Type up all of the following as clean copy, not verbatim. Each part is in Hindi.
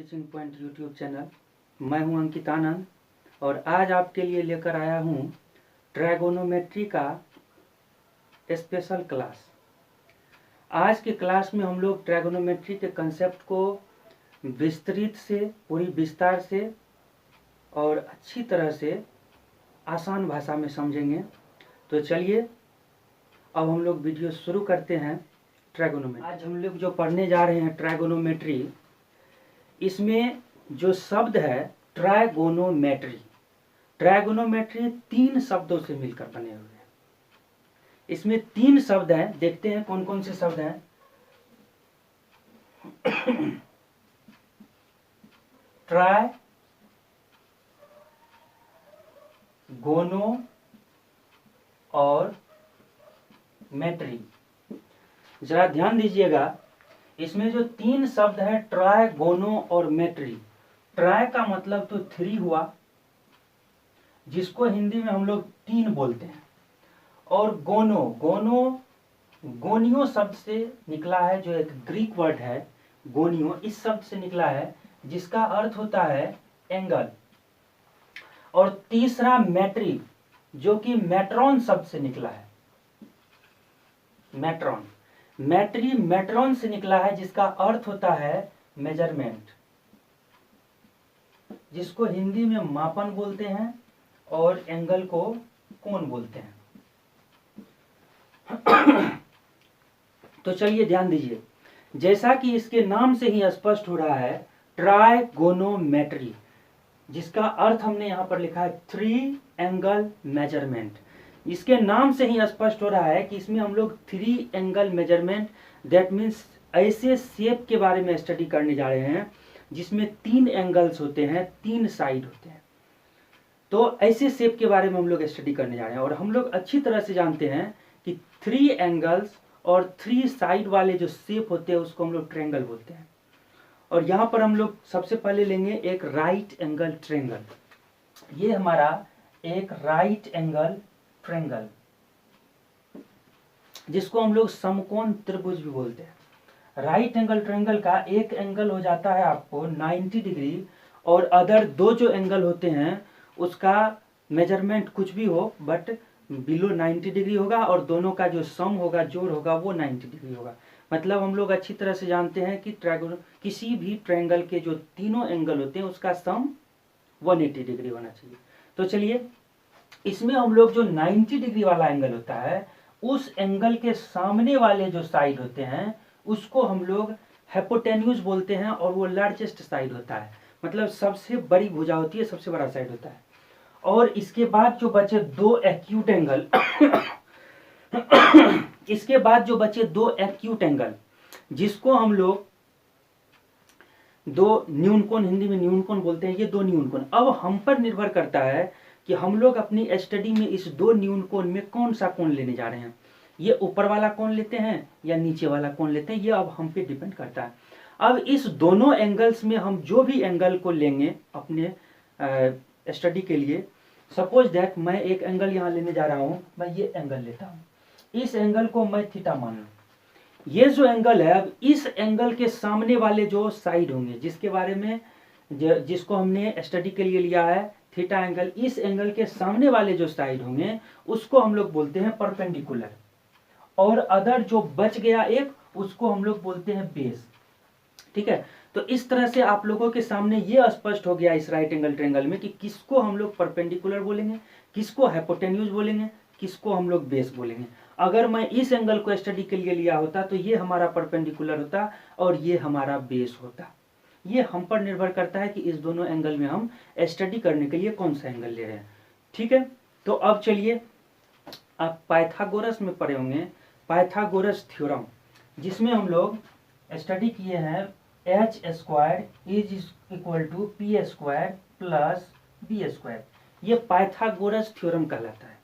Teaching point YouTube channel. मैं हूं अंकित आनंद और आज आपके लिए लेकर आया हूं ट्रायगोनोमेट्री का स्पेशल क्लास। आज के क्लास में हम लोग ट्रायगोनोमेट्री के कंसेप्ट को विस्तृत से, पूरी विस्तार से और अच्छी तरह से आसान भाषा में समझेंगे। तो चलिए अब हम लोग वीडियो शुरू करते हैं। ट्रायगोनोमेट्री आज हम लोग जो पढ़ने जा रहे हैं ट्रायगोनोमेट्री, इसमें जो शब्द है ट्रायगोनोमेट्री, ट्रायगोनोमेट्री 3 शब्दों से मिलकर बने हुए हैं। इसमें 3 शब्द हैं, देखते हैं कौन कौन से शब्द हैं। ट्रायगोनो और मेट्री। जरा ध्यान दीजिएगा, इसमें जो 3 शब्द है ट्रायगोनो और मेट्री। ट्राय का मतलब तो 3 हुआ, जिसको हिंदी में हम लोग 3 बोलते हैं। और गोनो, गोनियो शब्द से निकला है, जो एक ग्रीक वर्ड है गोनियो, इस शब्द से निकला है, जिसका अर्थ होता है एंगल। और तीसरा मेट्री, जो कि मेट्रॉन शब्द से निकला है। मेट्रॉन, मेट्री मेट्रॉन से निकला है, जिसका अर्थ होता है मेजरमेंट, जिसको हिंदी में मापन बोलते हैं और एंगल को कोण बोलते हैं। तो चलिए ध्यान दीजिए, जैसा कि इसके नाम से ही स्पष्ट हो रहा है ट्रायगोनोमेट्री, जिसका अर्थ हमने यहां पर लिखा है 3 एंगल मेजरमेंट। इसके नाम से ही स्पष्ट हो रहा है कि इसमें हम लोग 3 एंगल मेजरमेंट, दैट मीन्स ऐसे शेप के बारे में स्टडी करने जा रहे हैं जिसमें 3 एंगल्स होते हैं, 3 साइड होते हैं। तो ऐसे शेप के बारे में हम लोग स्टडी करने जा रहे हैं। और हम लोग अच्छी तरह से जानते हैं कि 3 एंगल्स और 3 साइड वाले जो शेप होते हैं उसको हम लोग ट्रायंगल बोलते हैं। और यहाँ पर हम लोग सबसे पहले लेंगे एक राइट एंगल ट्रायंगल। ये हमारा एक राइट एंगल ट्रायंगल, जिसको हम लोग समकोण त्रिभुज भी बोलते हैं। राइट एंगल ट्रायंगल का एक एंगल हो जाता है आपको 90 डिग्री, और अदर 2 जो एंगल होते हैं उसका मेजरमेंट कुछ भी हो बट बिलो 90 डिग्री होगा, और दोनों का जो सम होगा, जोड़ होगा, वो 90 डिग्री होगा। मतलब हम लोग अच्छी तरह से जानते हैं कि किसी भी ट्रायंगल के जो तीनों एंगल होते हैं उसका सम 180 डिग्री होना चाहिए। तो चलिए, इसमें हम लोग जो 90 डिग्री वाला एंगल होता है, उस एंगल के सामने वाले जो साइड होते हैं उसको हम लोग हाइपोटेन्यूज बोलते हैं, और वो लार्जेस्ट साइड होता है। मतलब सबसे बड़ी भुजा होती है, सबसे बड़ा साइड होता है। और इसके बाद जो बचे 2 एक्यूट एंगल इसके बाद जो बचे 2 एक्यूट एंगल, जिसको हम लोग 2 न्यून कोण, हिंदी में न्यून कोण बोलते हैं, ये 2 न्यून कोण। अब हम पर निर्भर करता है कि हम लोग अपनी स्टडी में इस 2 न्यून कोण में कौन सा कोण लेने जा रहे हैं। ये ऊपर वाला कोण लेते हैं या नीचे वाला कोण लेते हैं, ये अब हम पे डिपेंड करता है। अब इस दोनों एंगल्स में हम जो भी एंगल को लेंगे अपने स्टडी के लिए, सपोज दैट मैं एक एंगल यहाँ लेने जा रहा हूँ, मैं ये एंगल लेता हूँ, इस एंगल को मैं थीटा मान लूँ। ये जो एंगल है, अब इस एंगल के सामने वाले जो साइड होंगे, जिसके बारे में जिसको हमने स्टडी के लिए लिया है थीटा एंगल, इस एंगल के सामने वाले जो साइड होंगे उसको हम लोग बोलते हैं परपेंडिकुलर, और अदर जो बच गया एक, उसको हम लोग बोलते हैं बेस। ठीक है, तो इस तरह से आप लोगों के सामने ये स्पष्ट हो गया इस राइट एंगल ट्रायंगल में कि किसको हम लोग परपेंडिकुलर बोलेंगे, किसको हाइपोटेन्यूज बोलेंगे, किसको हम लोग बेस बोलेंगे। अगर मैं इस एंगल को स्टडी के लिए लिया होता तो ये हमारा परपेंडिकुलर होता और ये हमारा बेस होता। ये हम पर निर्भर करता है कि इस दोनों एंगल में हम स्टडी करने के लिए कौन सा एंगल ले रहे हैं। ठीक है, तो अब चलिए, आप पाइथागोरस में पढ़े होंगे पाइथागोरस थ्योरम, जिसमें हम लोग स्टडी किए हैं h² is equal to p² plus b²। ये पाइथागोरस थ्योरम कहलाता है,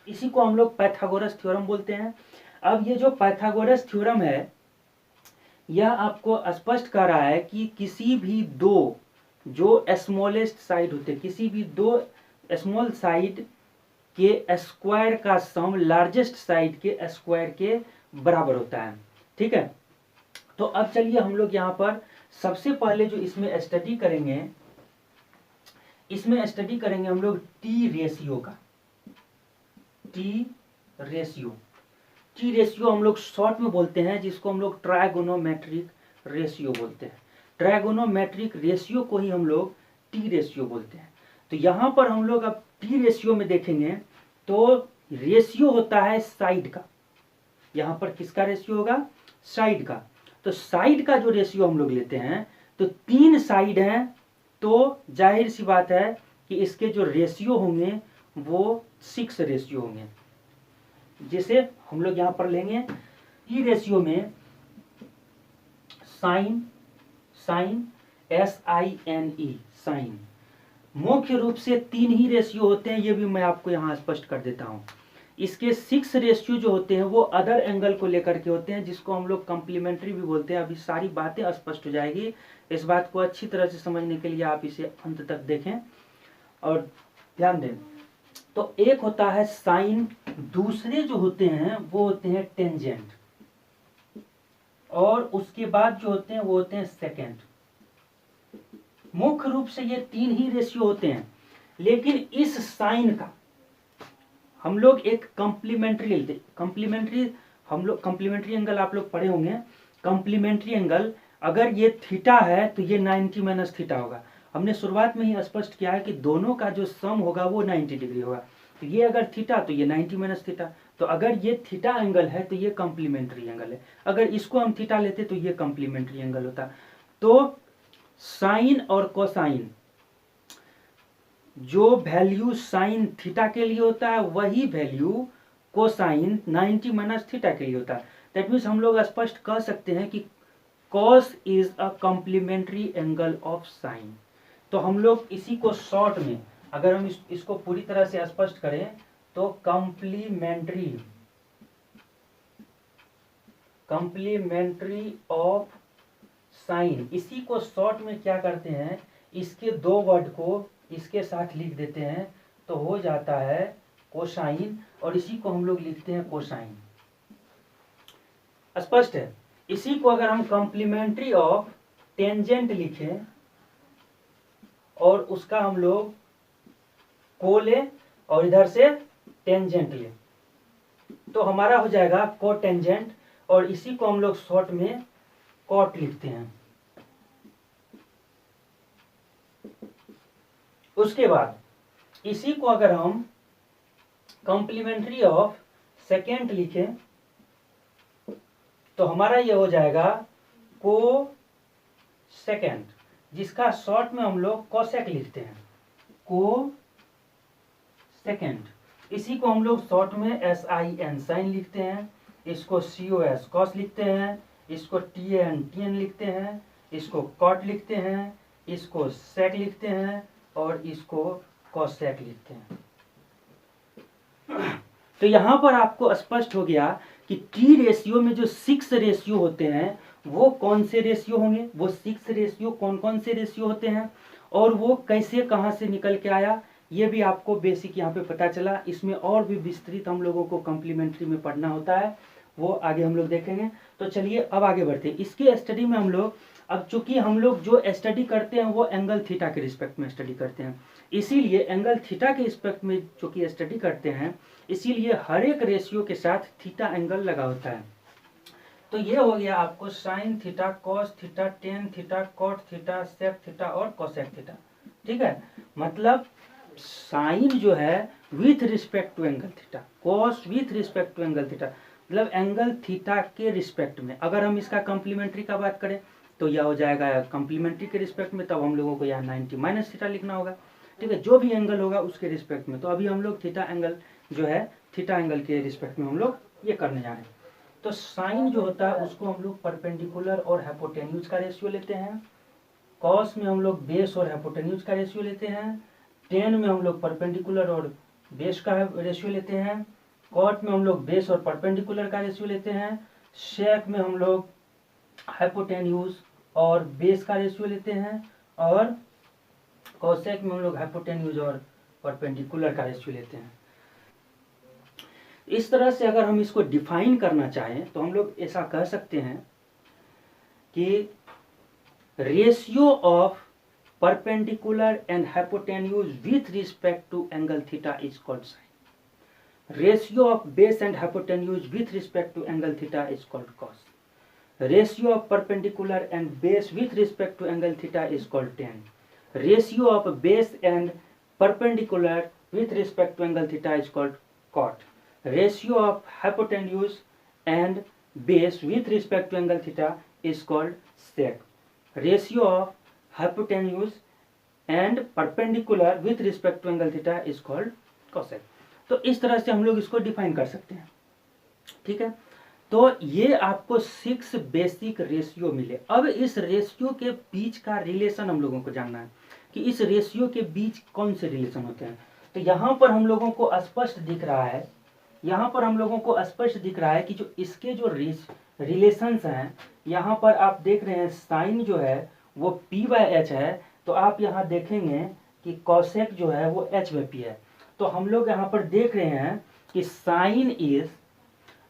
इसी को हम लोग पाइथागोरस थ्योरम बोलते हैं। अब ये जो पाइथागोरस थ्योरम है, यह आपको स्पष्ट कर रहा है कि किसी भी 2 जो स्मॉलेस्ट साइड होते हैं, किसी भी 2 स्मॉल साइड के स्क्वायर का सम लार्जेस्ट साइड के स्क्वायर के बराबर होता है। ठीक है, तो अब चलिए हम लोग यहाँ पर सबसे पहले जो इसमें स्टडी करेंगे हम लोग टी रेशियो का। टी रेशियो हम लोग शॉर्ट में बोलते हैं, जिसको हम लोग ट्राइगोनोमेट्रिक रेशियो बोलते हैं। ट्राइगोनोमेट्रिक रेशियो को ही हम लोग टी रेशियो बोलते हैं। तो यहाँ पर हम लोग अब टी रेशियो में देखेंगे तो रेशियो होता है साइड का। यहाँ पर किसका रेशियो होगा? साइड का। तो साइड का जो रेशियो हम लोग लेते हैं, तो 3 साइड हैं, तो जाहिर सी बात है कि इसके जो रेशियो होंगे वो 6 रेशियो होंगे। जिसे हम लोग यहाँ पर लेंगे टी रेशियो में साइन SINE साइन। मुख्य रूप से 3 ही रेशियो होते हैं, ये भी मैं आपको यहाँ स्पष्ट कर देता हूँ। इसके 6 रेशियो जो होते हैं वो अदर एंगल को लेकर के होते हैं, जिसको हम लोग कम्प्लीमेंट्री भी बोलते हैं। अभी सारी बातें स्पष्ट हो जाएगी। इस बात को अच्छी तरह से समझने के लिए आप इसे अंत तक देखें और ध्यान दें। तो एक होता है साइन, दूसरे जो होते हैं वो होते हैं टेंजेंट, और उसके बाद जो होते हैं वो होते हैं सेकेंड। मुख्य रूप से ये 3 ही रेशियो होते हैं, लेकिन इस साइन का हम लोग एक कॉम्प्लीमेंट्री लेते हैं। कॉम्प्लीमेंट्री एंगल आप लोग पढ़े होंगे। कॉम्प्लीमेंट्री एंगल अगर ये थीटा है तो ये 90 माइनस थीटा होगा। हमने शुरुआत में ही स्पष्ट किया है कि दोनों का जो सम होगा वो 90 डिग्री होगा। तो ये अगर थीटा तो ये 90 माइनस थीटा। तो अगर ये थीटा एंगल है तो ये कॉम्प्लीमेंट्री एंगल है। अगर इसको हम थीटा लेते तो ये कॉम्प्लीमेंट्री एंगल होता। तो साइन और कोसाइन, जो वैल्यू साइन थीटा के लिए होता है वही वैल्यू कोसाइन 90 माइनस थीटा के लिए होता है। दैट मीन्स हम लोग स्पष्ट कह सकते हैं कि cos is a complementary angle of sine. तो हम लोग इसी को शॉर्ट में अगर हम इसको पूरी तरह से स्पष्ट करें तो कॉम्प्लीमेंट्री ऑफ साइन, इसी को शॉर्ट में क्या करते हैं, इसके 2 वर्ड को इसके साथ लिख देते हैं तो हो जाता है कोसाइन, और इसी को हम लोग लिखते हैं कोसाइन। स्पष्ट है। इसी को अगर हम कॉम्प्लीमेंट्री ऑफ टेंजेंट लिखें और उसका हम लोग को ले और इधर से टेंजेंट ले तो हमारा हो जाएगा कोटेंजेंट, और इसी को हम लोग शॉर्ट में कॉट लिखते हैं। उसके बाद इसी को अगर हम कॉम्प्लीमेंट्री ऑफ सेकेंड लिखें तो हमारा ये हो जाएगा को सेकेंड, जिसका शॉर्ट में हम लोग कोसेक लिखते हैं। को सेकेंड, इसी को हम लोग शॉर्ट में SIN साइन लिखते हैं। इसको COS कॉस लिखते हैं। इसको TAN TN लिखते हैं। इसको कॉट लिखते हैं। इसको सेक लिखते हैं और इसको कोसेक लिखते हैं। तो यहां पर आपको स्पष्ट हो गया कि टी रेशियो में जो 6 रेशियो होते हैं वो कौन से रेशियो होंगे, वो 6 रेशियो कौन कौन से रेशियो होते हैं और वो कैसे कहां से निकल के आया, ये भी आपको बेसिक यहाँ पे पता चला। इसमें और भी विस्तृत हम लोगों को कॉम्प्लीमेंट्री में पढ़ना होता है, वो आगे हम लोग देखेंगे। तो चलिए अब आगे बढ़ते हैं। इसके स्टडी में हम लोग, अब चूंकि हम लोग जो स्टडी करते हैं वो एंगल थीटा के रिस्पेक्ट में स्टडी करते हैं, इसीलिए एंगल थीटा के रिस्पेक्ट में चूंकि स्टडी करते हैं, इसीलिए हर एक रेशियो के साथ थीटा एंगल लगा होता है। तो ये हो गया आपको sine theta, cos theta, tan theta, cot theta, sec theta और कोसेक थीटा। ठीक है, मतलब साइन जो है with respect to angle theta, cos with respect to angle theta, मतलब एंगल थीटा के रिस्पेक्ट में। अगर हम इसका कॉम्प्लीमेंट्री का बात करें तो यह हो जाएगा कॉम्प्लीमेंट्री के रिस्पेक्ट में, तब हम लोगों को यहाँ 90 माइनस थीटा लिखना होगा। ठीक है, जो भी एंगल होगा उसके रिस्पेक्ट में। तो अभी हम लोग थीटा एंगल जो है, थीटा एंगल के रिस्पेक्ट में हम लोग ये करने जा रहे हैं। तो साइन जो होता है उसको हम लोग परपेंडिकुलर और हाइपोटेन्यूज का रेशियो लेते हैं। कॉस में हम लोग बेस और हाइपोटेन्यूज का रेशियो लेते हैं। टेन में हम लोग परपेंडिकुलर और बेस का रेशियो लेते हैं। कॉट में हम लोग बेस और परपेंडिकुलर का रेशियो लेते हैं। सेक में हम लोग हाइपोटेन्यूज और बेस का रेशियो लेते हैं। और कोसेक में हम लोग हाइपोटेन्यूज और परपेंडिकुलर का रेशियो लेते हैं। इस तरह से अगर हम इसको डिफाइन करना चाहें तो हम लोग ऐसा कह सकते हैं कि ratio of perpendicular and hypotenuse with respect to angle theta is called sine. Ratio of base and hypotenuse with respect to angle theta is called cos. Ratio of perpendicular and base with respect to angle theta is called tan. Ratio of base and perpendicular with respect to angle theta is called cot. Ratio of hypotenuse and base with respect to angle theta is called sec. Ratio of hypotenuse and perpendicular with respect to angle theta is called cosec. तो इस तरह से हम लोग इसको डिफाइन कर सकते हैं, ठीक है। तो ये आपको 6 बेसिक रेशियो मिले। अब इस रेशियो के बीच का रिलेशन हम लोगों को जानना है कि इस रेशियो के बीच कौन से रिलेशन होते हैं। तो यहाँ पर हम लोगों को स्पष्ट दिख रहा है, यहाँ पर हम लोगों को स्पष्ट दिख रहा है कि जो इसके जो रिलेशंस हैं, यहाँ पर आप देख रहे हैं साइन जो है वो p/h है, तो आप यहाँ देखेंगे कि कॉसेक जो है वो h/p है। तो हम लोग यहाँ पर देख रहे हैं कि साइन इज,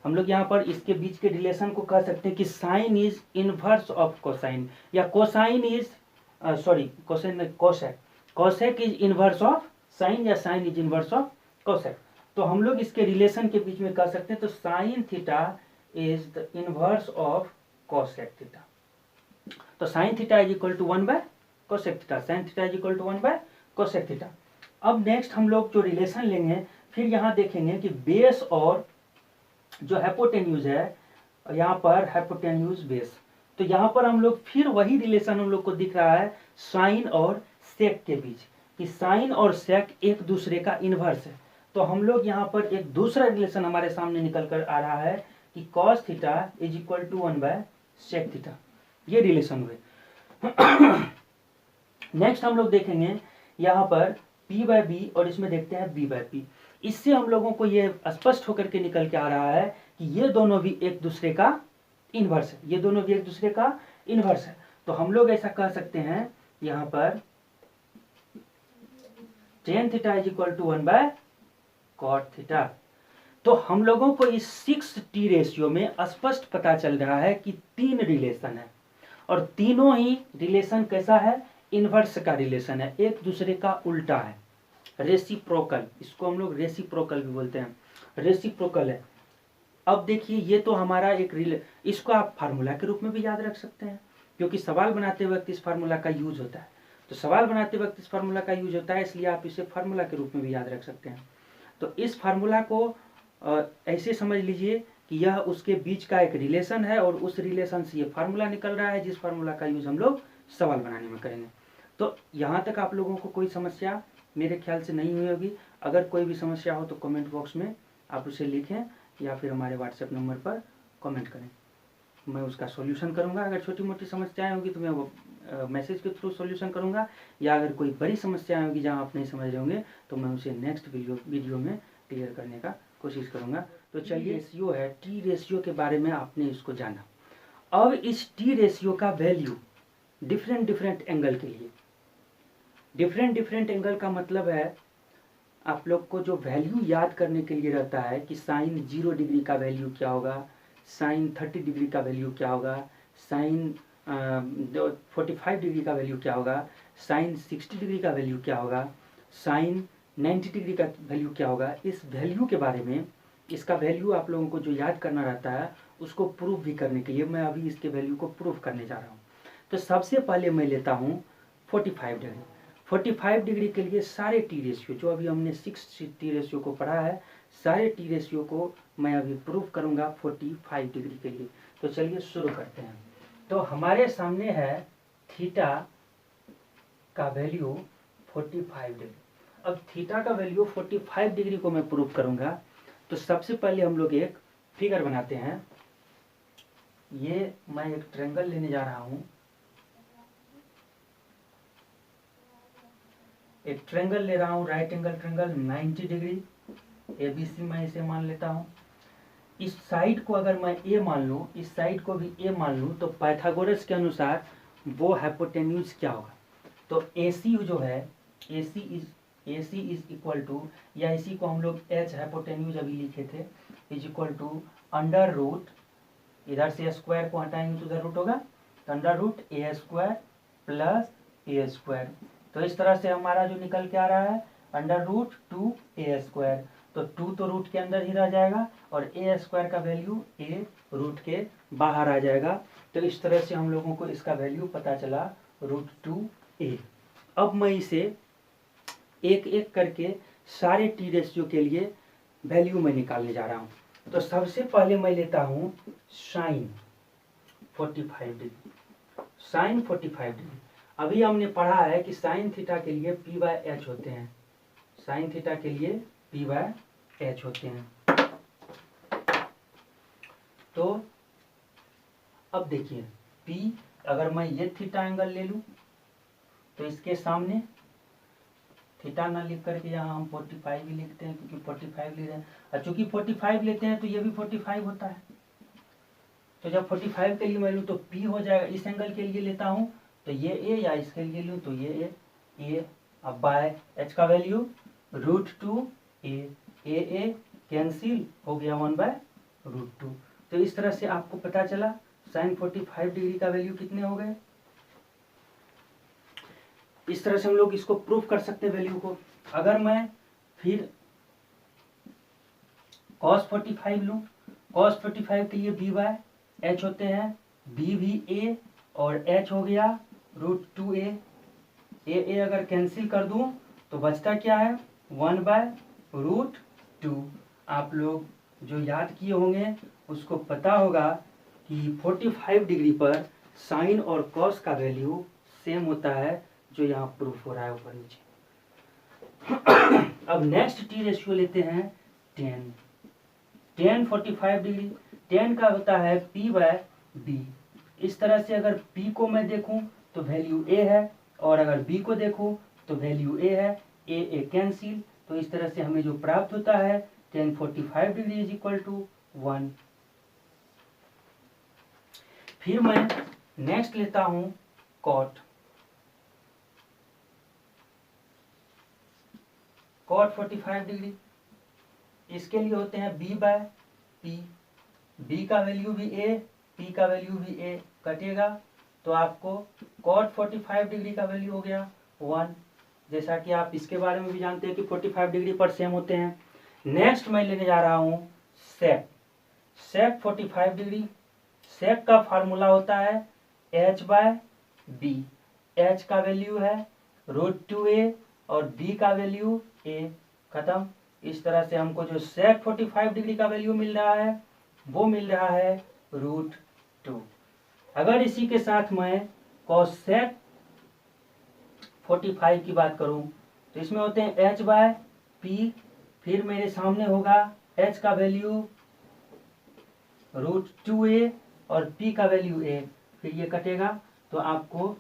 हम लोग यहाँ पर इसके बीच के रिलेशन को कह सकते हैं कि sine is inverse of cosine, या cosine is cosec is inverse of sine, या sine is inverse of cosec. तो हम लोग इसके रिलेशन के बीच में कह सकते हैं, तो sine theta is the inverse of cosec theta. तो sine theta is equal to 1 by cosec theta, sine theta is equal to 1 by cosec theta. अब नेक्स्ट हम लोग जो रिलेशन लेंगे, फिर यहाँ देखेंगे कि बेस और जो हाइपोटेन्यूज है, यहाँ पर हाइपोटेन्यूज बेस, तो यहाँ पर हम लोग फिर वही रिलेशन हम लोग को दिख रहा है साइन और सेक के बीच, कि साइन और सेक एक दूसरे का इनवर्स है। तो हम लोग यहाँ पर एक दूसरा रिलेशन हमारे सामने निकल कर आ रहा है कि cos theta is equal to 1 by sec theta, ये रिलेशन हुए। नेक्स्ट हम लोग देखेंगे यहाँ पर p/b और इसमें देखते हैं b/p। इससे हम लोगों को ये स्पष्ट होकर के निकल के आ रहा है कि ये दोनों भी एक दूसरे का इनवर्स है, ये दोनों भी एक दूसरे का इनवर्स है। तो हम लोग ऐसा कह सकते हैं यहाँ पर tan theta is equal to 1 by cot theta. तो हम लोगों को इस 6t रेशियो में स्पष्ट पता चल रहा है कि 3 रिलेशन है, और तीनों ही रिलेशन कैसा है, इनवर्स का रिलेशन है, एक दूसरे का उल्टा है, रेसिप्रोकल, इसको हम लोग रेसिप्रोकल भी बोलते हैं, रेसिप्रोकल है। अब देखिए ये तो हमारा एक इसको आप फार्मूला के रूप में भी याद रख सकते हैं, क्योंकि सवाल बनाते वक्त इस फार्मूला का यूज होता है। तो सवाल बनाते वक्त इस फार्मूला का यूज होता है, इसलिए आप इसे फार्मूला के रूप में भी याद रख सकते हैं। तो इस फार्मूला को ऐसे समझ लीजिए कि यह उसके बीच का एक रिलेशन है, और उस रिलेशन से ये फार्मूला निकल रहा है, जिस फार्मूला का यूज हम लोग सवाल बनाने में करेंगे। तो यहाँ तक आप लोगों को कोई समस्या मेरे ख्याल से नहीं हुई होगी। अगर कोई भी समस्या हो तो कमेंट बॉक्स में आप उसे लिखें, या फिर हमारे व्हाट्सएप नंबर पर कमेंट करें, मैं उसका सॉल्यूशन करूँगा। अगर छोटी मोटी समस्याएं होगी तो मैं वो मैसेज के थ्रू सॉल्यूशन करूँगा, या अगर कोई बड़ी समस्याएं होगी जहाँ आप नहीं समझ रहे होंगे तो मैं उसे नेक्स्ट वीडियो में क्लियर करने का कोशिश करूँगा। तो चलिए, रेशियो है, टी रेशियो के बारे में आपने इसको जाना। अब इस टी रेशियो का वैल्यू डिफरेंट एंगल के लिए, डिफरेंट एंगल का मतलब है आप लोग को जो वैल्यू याद करने के लिए रहता है कि साइन 0 डिग्री का वैल्यू क्या होगा, साइन 30 डिग्री का वैल्यू क्या होगा, साइन 45 डिग्री का वैल्यू क्या होगा, साइन 60 डिग्री का वैल्यू क्या होगा, साइन 90 डिग्री का वैल्यू क्या होगा। इस वैल्यू के बारे में, इसका वैल्यू आप लोगों को जो याद करना रहता है उसको प्रूफ भी करने के लिए मैं अभी इसके वैल्यू को प्रूफ करने जा रहा हूँ। तो सबसे पहले मैं लेता हूँ 45 डिग्री। 45 डिग्री के लिए सारे टी रेशियो, जो अभी हमने 6 टी रेशियो को पढ़ा है, सारे टी रेशियो को मैं अभी प्रूफ करूँगा 45 डिग्री के लिए। तो चलिए शुरू करते हैं। तो हमारे सामने है थीटा का वैल्यू 45 डिग्री। अब थीटा का वैल्यू 45 डिग्री को मैं प्रूफ करूँगा, तो सबसे पहले हम लोग एक फिगर बनाते हैं। ये मैं एक ट्रायंगल लेने जा रहा हूँ, एक ट्रायंगल ले रहा हूँ, right angle triangle 90 degree, ABC मैं इसे मान लेता हूँ। इस साइड को अगर मैं A मान लूँ, इस साइड को भी A मान लूँ, तो पाइथागोरस के अनुसार वो हाइपोटेन्यूज क्या होगा। तो AC जो है, AC इज इक्वल टू, या इसी को हम लोग H हाइपोटेन्यूज अभी लिखे थे, is equal to under root, इधर से स्क्वायर को हटाएंगे तो उधर रूट होगा, तो under root A² plus A square. तो इस तरह से हमारा जो निकल के आ रहा है √2a²। तो 2 तो रूट के अंदर ही रह जाएगा और ए स्क्वायर का वैल्यू ए रूट के बाहर आ जाएगा। तो इस तरह से हम लोगों को इसका वैल्यू पता चला √2a। अब मैं इसे एक एक करके सारे टी रेशियो के लिए वैल्यू मैं निकालने जा रहा हूँ। तो सबसे पहले मैं लेता हूँ साइन 45 डिग्री। साइन 45 डिग्री, अभी हमने पढ़ा है कि साइन थीटा के लिए p/h होते हैं। साइन थीटा के लिए p/h होते हैं। तो अब देखिए p, अगर मैं ये थीटा एंगल ले लूं तो इसके सामने थीटा ना लिख करके यहाँ हम 45 भी लिखते हैं, क्योंकि 45 ले रहे हैं। और चूंकि 45 लेते हैं तो ये भी 45 होता है। तो जब 45 के लिए मैं लूँ तो p हो जाएगा। इस एंगल के लिए लेता हूँ तो ये a, या इसके लिए लूँ तो ये a। अब बाय h का वैल्यू √2a। a कैंसिल हो गया 1/√2। तो इस तरह से आपको पता चला साइन 45 डिग्री का वैल्यू कितने हो गए। इस तरह से हम लोग इसको प्रूफ कर सकते हैं वैल्यू को। अगर मैं फिर cos 45 लूँ, cos 45 के लिए b/h होते हैं। b भी a और h हो गया √2a। a अगर कैंसिल कर दूं तो बचता क्या है 1/√2। आप लोग जो याद किए होंगे उसको पता होगा कि 45 डिग्री पर साइन और cos का वैल्यू सेम होता है, जो यहाँ प्रूफ हो रहा है ऊपर नीचे। अब नेक्स्ट टी रेशियो लेते हैं tan 45 डिग्री। tan का होता है p/b। इस तरह से अगर p को मैं देखूं तो वैल्यू a है, और अगर b को देखूं तो वैल्यू a है। a cancel. तो इस तरह से हमें जो प्राप्त होता है tan 45 degree is equal to 1। फिर मैं नेक्स्ट लेता हूं cot 45 डिग्री। इसके लिए होते हैं b/p। b का वैल्यू भी a, p का वैल्यू भी a। कटेगा तो आपको cot 45 डिग्री का वैल्यू हो गया 1। जैसा कि आप इसके बारे में भी जानते हैं कि 45 डिग्री पर सेम होते हैं। नेक्स्ट मैं लेने जा रहा हूँ sec 45 डिग्री। sec का फार्मूला होता है h/b। h का वैल्यू है √2a और b का वैल्यू a। खत्म। इस तरह से हमको जो sec 45 डिग्री का वैल्यू मिल रहा है वो मिल रहा है √2। अगर इसी के साथ मैं cosec 45 की बात करूं तो इसमें होते हैं h/p। फिर मेरे सामने होगा h का वैल्यू √2a और p का वैल्यू a। फिर ये कटेगा तो आपको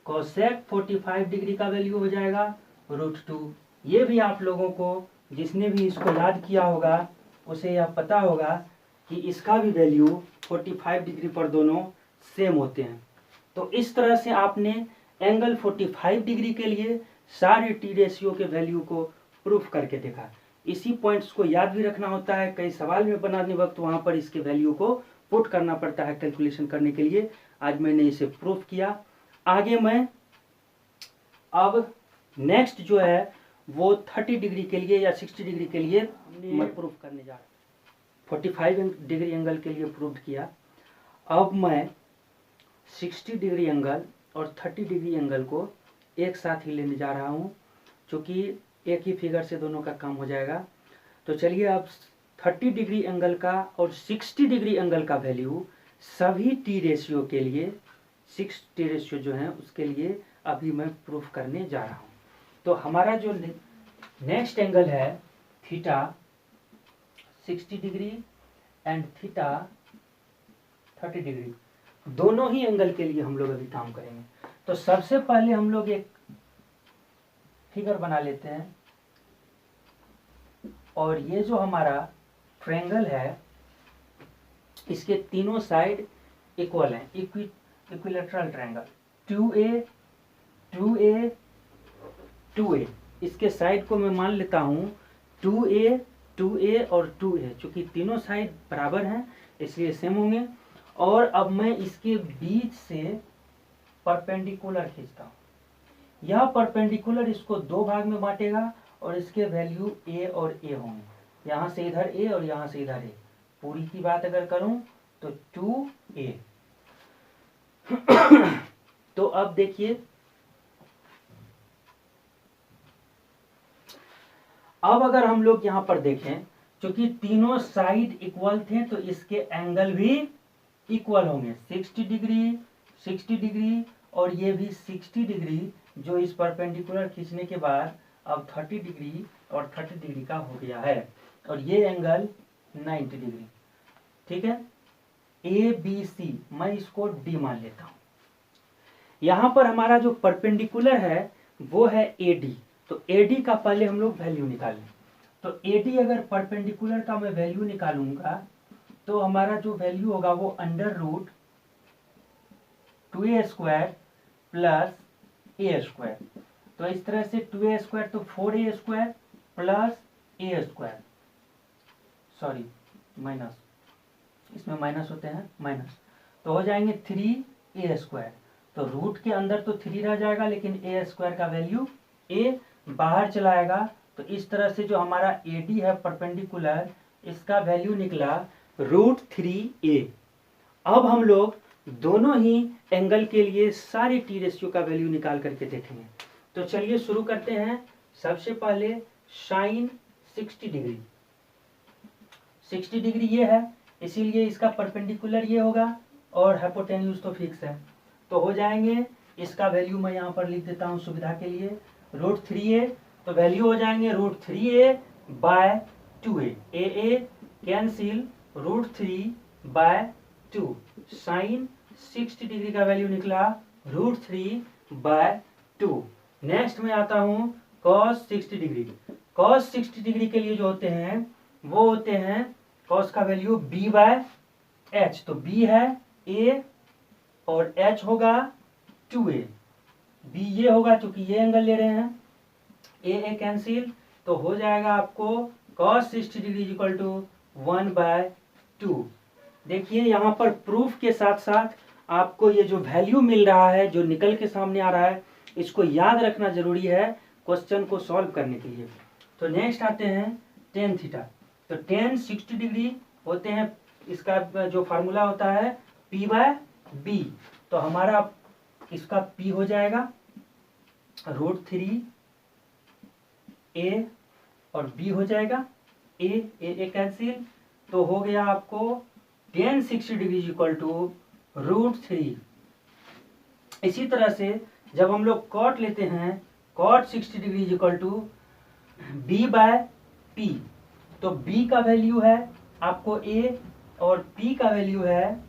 cosec 45 डिग्री का वैल्यू हो जाएगा √2। ये भी आप लोगों को, जिसने भी इसको याद किया होगा, उसे यह पता होगा कि इसका भी वैल्यू 45 डिग्री पर दोनों सेम होते हैं। तो इस तरह से आपने एंगल 45 डिग्री के लिए सारे टी रेशियो के वैल्यू को प्रूफ करके देखा। इसी पॉइंट्स को याद भी रखना होता है। कई सवाल में बनाने वक्त वहां पर इसके वैल्यू को पुट करना पड़ता है कैलकुलेशन करने के लिए। आज मैंने इसे प्रूफ किया। आगे मैं अब नेक्स्ट जो है वो 30 डिग्री के लिए या 60 डिग्री के लिए मैं प्रूफ करने जा रहा हूँ। 45 डिग्री एंगल के लिए प्रूफ किया। अब मैं 60 डिग्री एंगल और 30 डिग्री एंगल को एक साथ ही लेने जा रहा हूँ, क्योंकि एक ही फिगर से दोनों का काम हो जाएगा। तो चलिए अब 30 डिग्री एंगल का और 60 डिग्री एंगल का वैल्यू सभी टी रेशियो के लिए, 6 टी रेशियो जो है उसके लिए अभी मैं प्रूफ करने जा रहा हूँ। तो हमारा जो नेक्स्ट एंगल है theta 60 degree and theta 30 degree, दोनों ही एंगल के लिए हम लोग अभी काम करेंगे। तो सबसे पहले हम लोग एक फिगर बना लेते हैं, और ये जो हमारा ट्रायंगल है इसके तीनों साइड इक्वल हैं, equilateral triangle 2a 2a 2a। इसके साइड को मैं मान लेता हूँ 2a 2a और 2a, चूंकि तीनों साइड बराबर हैं इसलिए सेम होंगे। और अब मैं इसके बीच से परपेंडिकुलर खींचता हूँ, यह परपेंडिकुलर इसको दो भाग में बांटेगा और इसके वैल्यू ए और ए होंगे, यहाँ से इधर ए और यहाँ से इधर ए। पूरी की बात अगर करूं तो 2a। तो अब देखिए, अब अगर हम लोग यहाँ पर देखें, क्योंकि तीनों साइड इक्वल थे तो इसके एंगल भी इक्वल होंगे, 60 डिग्री 60 डिग्री और ये भी 60 डिग्री, जो इस परपेंडिकुलर खींचने के बाद अब 30 डिग्री और 30 डिग्री का हो गया है, और ये एंगल 90 डिग्री। ठीक है, ए बी सी, मैं इसको डी मान लेता हूं। यहां पर हमारा जो परपेंडिकुलर है वो है ए डी, तो ए डी का पहले हम लोग वैल्यू निकालें। तो ए डी अगर परपेंडिकुलर का मैं वैल्यू निकालूंगा तो हमारा जो वैल्यू होगा वो under root 2a square plus A square. तो इस तरह से 2a स्क्वायर तो 4a square plus A square, sorry minus, इसमें माइनस होते हैं माइनस, तो हो जाएंगे 3a स्क्वायर। तो रूट के अंदर तो 3 रह जाएगा, लेकिन ए स्क्वायर का वैल्यू a बाहर चलाएगा। तो इस तरह से जो हमारा ए डी है परपेंडिकुलर, इसका वैल्यू निकला √3a। अब हम लोग दोनों ही एंगल के लिए सारे टी रेशियो का वैल्यू निकाल करके देखेंगे। तो चलिए शुरू करते हैं। सबसे पहले साइन 60 डिग्री, 60 डिग्री ये है, इसीलिए इसका परपेंडिकुलर ये होगा और हाइपोटेन्यूज तो फिक्स है। तो हो जाएंगे, इसका वैल्यू मैं यहाँ पर लिख देता हूँ सुविधा के लिए, √3a। तो वैल्यू हो जाएंगे √3a बाय 2a, ए कैंसिल, √3/2, साइन 60 डिग्री का वैल्यू निकला √3/2। नेक्स्ट में आता हूँ cos 60 डिग्री। cos 60 डिग्री के लिए जो होते हैं वो होते हैं, cos का वैल्यू b/h, तो b है a और h होगा 2a, b ये होगा चूंकि ये एंगल ले रहे हैं, ए कैंसिल, तो हो जाएगा आपको cos 60 डिग्री इक्वल टू 1/2। देखिए यहाँ पर प्रूफ के साथ साथ आपको ये जो वैल्यू मिल रहा है, जो निकल के सामने आ रहा है, इसको याद रखना जरूरी है क्वेश्चन को सॉल्व करने के लिए। तो नेक्स्ट आते हैं tan थीटा। तो tan 60 डिग्री होते हैं, इसका जो फार्मूला होता है p/b। तो हमारा इसका p हो जाएगा √3a और b हो जाएगा a कैंसिल, तो हो गया आपको tan 60 डिग्री इक्वल टू √3। इसी तरह से जब हम लोग cot लेते हैं, cot 60 degree equal to b/p। तो b का वैल्यू है आपको a और p का वैल्यू है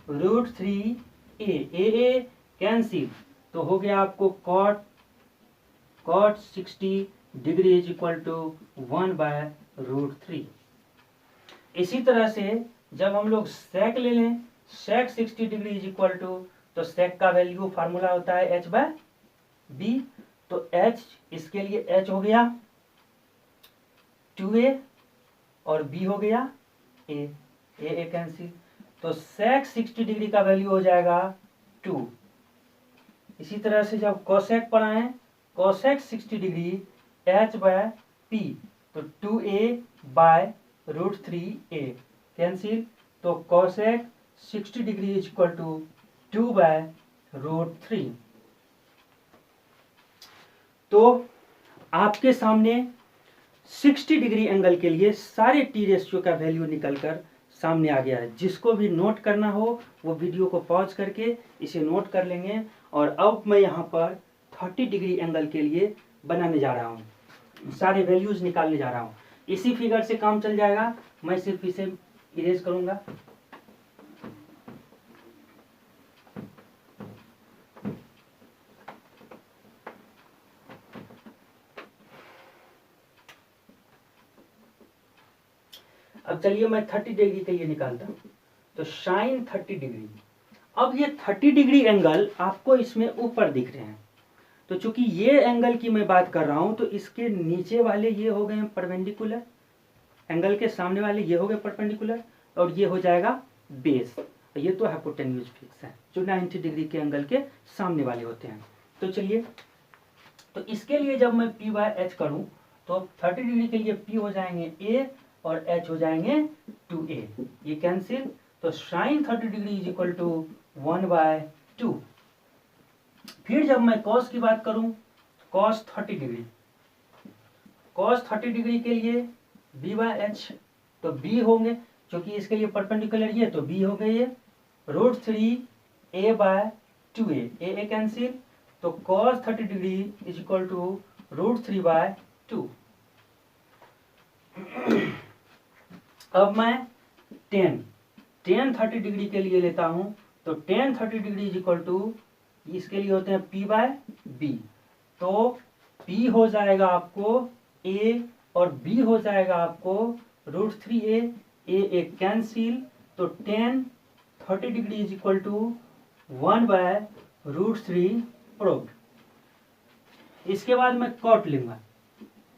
√3a, a कैंसिल, तो हो गया आपको cot 60 डिग्री इक्वल टू 1/√3। इसी तरह से जब हम लोग sec ले लें, sec 60 डिग्री इक्वल टू, तो sec का वैल्यू फार्मूला होता है h/b। तो h, इसके लिए h हो गया 2a और b हो गया a कैंसिल, तो sec 60 डिग्री का वैल्यू हो जाएगा 2। इसी तरह से जब cosec पर आए, cosec 60 डिग्री h/p, तो 2a/√3a कैंसिल, तो cosec 60 डिग्री इक्वल टू 2/√3। तो आपके सामने 60 डिग्री एंगल के लिए सारे टी रेशियो का वैल्यू निकलकर सामने आ गया है। जिसको भी नोट करना हो वो वीडियो को पॉज करके इसे नोट कर लेंगे। और अब मैं यहाँ पर 30 डिग्री एंगल के लिए बनाने जा रहा हूँ, सारे वैल्यूज निकालने जा रहा हूँ। इसी फिगर से काम चल जाएगा, मैं सिर्फ इसे इरेज करूंगा। अब चलिए मैं 30 डिग्री के लिए निकालता हूं। तो साइन 30 डिग्री, अब ये 30 डिग्री एंगल आपको इसमें ऊपर दिख रहे हैं, तो चूंकि ये एंगल की मैं बात कर रहा हूं, तो इसके नीचे वाले ये हो गए परपेंडिकुलर, एंगल के सामने वाले ये हो गए परपेंडिकुलर, और ये हो जाएगा बेस। ये तो हाइपोटेन्यूज फिक्स है जो 90 डिग्री के एंगल के सामने वाले होते हैं। तो चलिए, तो इसके लिए जब मैं P बाय एच करूँ तो 30 डिग्री के लिए P हो जाएंगे A और H हो जाएंगे 2A, ये कैंसिल, तो sine 30 degree is equal to 1/2। फिर जब मैं कॉस की बात करूं, कॉस 30 डिग्री, कॉस 30 डिग्री के लिए B बाय एच, तो B होंगे क्योंकि इसके लिए परपेंडिकुलर ये, तो B हो गए ये √3A/2A, A कैंसिल, तो cos 30 degree is equal to √3/2। अब मैं tan 30 डिग्री के लिए लेता हूं, तो tan 30 degree is equal to, इसके लिए होते हैं P/B, तो P हो जाएगा आपको A और B हो जाएगा आपको √3A, A कैंसिल, तो tan 30 degree is equal to 1/√3 proved. इसके बाद मैं कॉट लूंगा,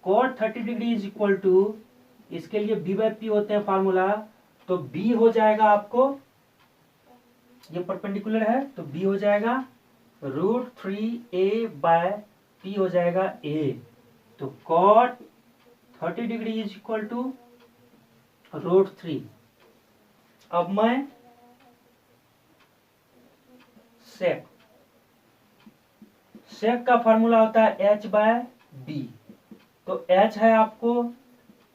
cot 30 degree is equal to, इसके लिए B/P होते हैं फार्मूला, तो B हो जाएगा आपको, ये परपेंडिकुलर है तो B हो जाएगा √3A/P हो जाएगा A, तो cot 30 degree is equal to √3। अब मैं सेक का फॉर्मूला होता है H/B, तो H है आपको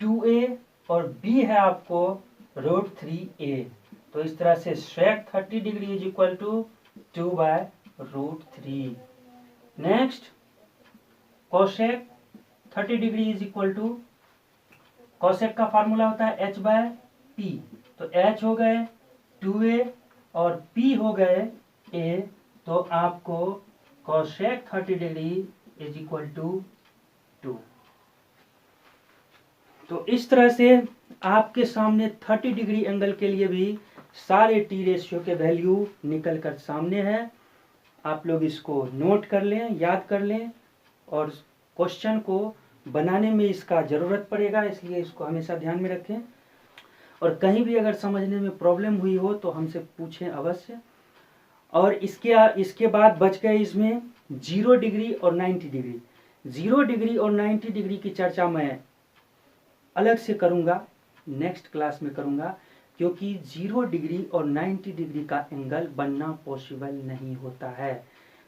2A और B है आपको √3A, तो इस तरह से sec 30 degree is equal to 2/√3। Next cosec 30 degree is equal to, cosec का फॉर्मूला होता है H/P, तो H हो गए 2A और P हो गए A, तो आपको cosec 30 degree is equal to 2। तो इस तरह से आपके सामने 30 डिग्री एंगल के लिए भी सारे टी रेशियो के वैल्यू निकल कर सामने है। आप लोग इसको नोट कर लें, याद कर लें, और क्वेश्चन को बनाने में इसका ज़रूरत पड़ेगा, इसलिए इसको हमेशा ध्यान में रखें। और कहीं भी अगर समझने में प्रॉब्लम हुई हो तो हमसे पूछें अवश्य। और इसके बाद बच गए इसमें 0 डिग्री और 90 डिग्री। 0 डिग्री और 90 डिग्री की चर्चा मैं अलग से करूंगा, नेक्स्ट क्लास में करूंगा, क्योंकि 0 डिग्री और 90 डिग्री का एंगल बनना पॉसिबल नहीं होता है।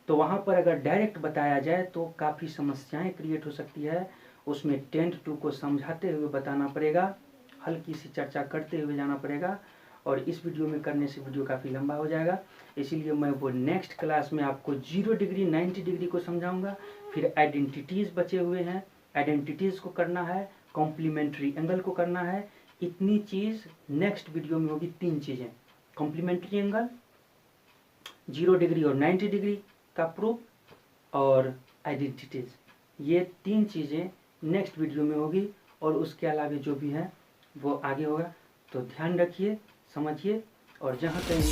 तो वहाँ पर अगर डायरेक्ट बताया जाए तो काफ़ी समस्याएं क्रिएट हो सकती है, उसमें 10-2 को समझाते हुए बताना पड़ेगा, हल्की सी चर्चा करते हुए जाना पड़ेगा, और इस वीडियो में करने से वीडियो काफ़ी लंबा हो जाएगा। इसीलिए मैं वो नेक्स्ट क्लास में आपको 0 डिग्री 90 डिग्री को समझाऊंगा। फिर आइडेंटिटीज़ बचे हुए हैं, आइडेंटिटीज़ को करना है, कॉम्प्लीमेंट्री एंगल को करना है, इतनी चीज़ नेक्स्ट वीडियो में होगी। 3 चीज़ें, कॉम्प्लीमेंट्री एंगल, 0 डिग्री और 90 डिग्री का प्रूफ और आइडेंटिटीज़, ये 3 चीज़ें नेक्स्ट वीडियो में होगी, और उसके अलावा जो भी है वो आगे होगा। तो ध्यान रखिए, समझिए, और जहाँ कहीं